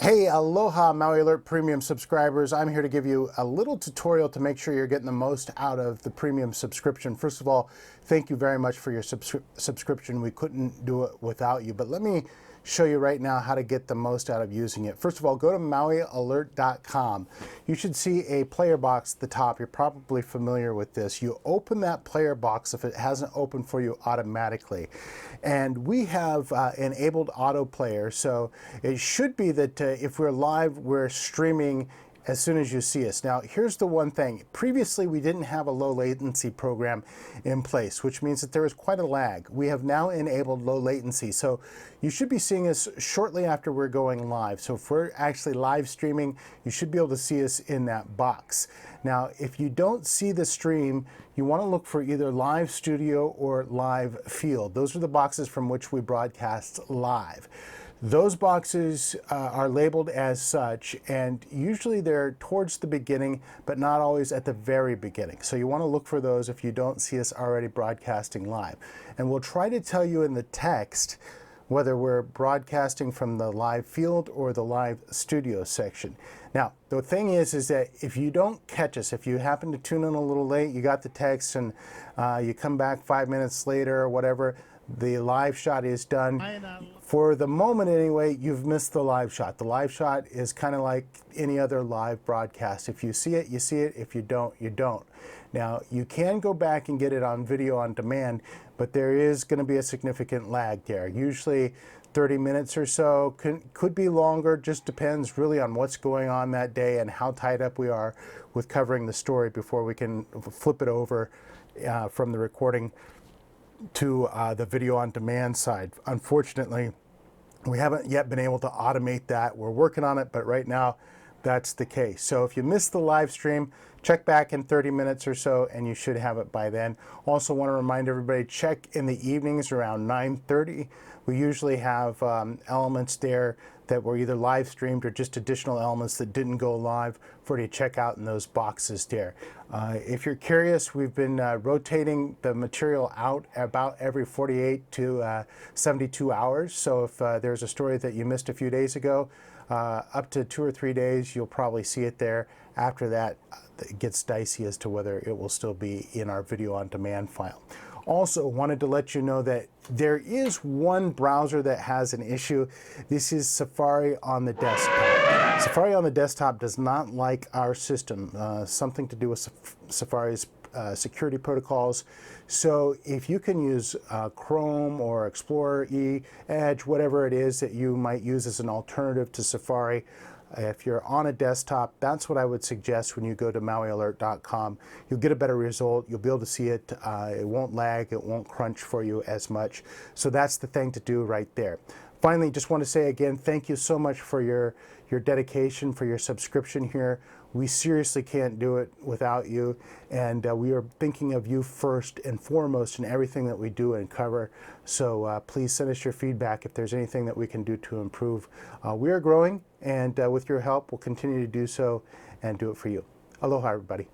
Hey, aloha Maui Alert Premium subscribers. I'm here to give you a little tutorial to make sure you're getting the most out of the premium subscription. First of all, thank you very much for your subscription. We couldn't do it without you, but let me show you right now how to get the most out of using it. First of all, go to MauiAlert.com. You should see a player box at the top. You're probably familiar with this. You open that player box if it hasn't opened for you automatically. And we have enabled autoplayer, so it should be that if we're live, we're streaming as soon as you see us. Now, here's the one thing. Previously, we didn't have a low latency program in place, which means that there was quite a lag. We have now enabled low latency, so you should be seeing us shortly after we're going live. So if we're actually live streaming, you should be able to see us in that box. Now, if you don't see the stream, you want to look for either live studio or live field. Those are the boxes from which we broadcast live. Those boxes are labeled as such, and usually they're towards the beginning, but not always at the very beginning. So you want to look for those if you don't see us already broadcasting live. And we'll try to tell you in the text whether we're broadcasting from the live field or the live studio section. Now, the thing is that if you don't catch us, if you happen to tune in a little late, you got the text and you come back 5 minutes later or whatever, the live shot is done. For the moment anyway, you've missed the live shot. The live shot is kind of like any other live broadcast. If you see it, you see it. If you don't, you don't. Now, you can go back and get it on video on demand, but there is going to be a significant lag there. Usually 30 minutes or so, could be longer, just depends really on what's going on that day and how tied up we are with covering the story before we can flip it over from the recording to the video on demand side. Unfortunately, we haven't yet been able to automate that. We're working on it, but right now that's the case. So if you missed the live stream, check back in 30 minutes or so and you should have it by then. Also want to remind everybody, check in the evenings around 9:30. We usually have elements there that were either live streamed or just additional elements that didn't go live for you to check out in those boxes there. If you're curious, we've been rotating the material out about every 48 to 72 hours. So if there's a story that you missed a few days ago, up to 2 or 3 days, you'll probably see it there. After that, it gets dicey as to whether it will still be in our video on demand file. Also wanted to let you know that there is one browser that has an issue. This is Safari on the desktop. Safari on the desktop does not like our system, something to do with Safari's security protocols. So if you can use Chrome or Explorer, Edge, whatever it is that you might use as an alternative to Safari, if you're on a desktop, that's what I would suggest when you go to MauiAlert.com. You'll get a better result. You'll be able to see it. It won't lag. It won't crunch for you as much. So that's the thing to do right there. Finally, just want to say again, thank you so much for your dedication, for your subscription here. We seriously can't do it without you, and we are thinking of you first and foremost in everything that we do and cover. So please send us your feedback if there's anything that we can do to improve. We are growing, and with your help, we'll continue to do so and do it for you. Aloha, everybody.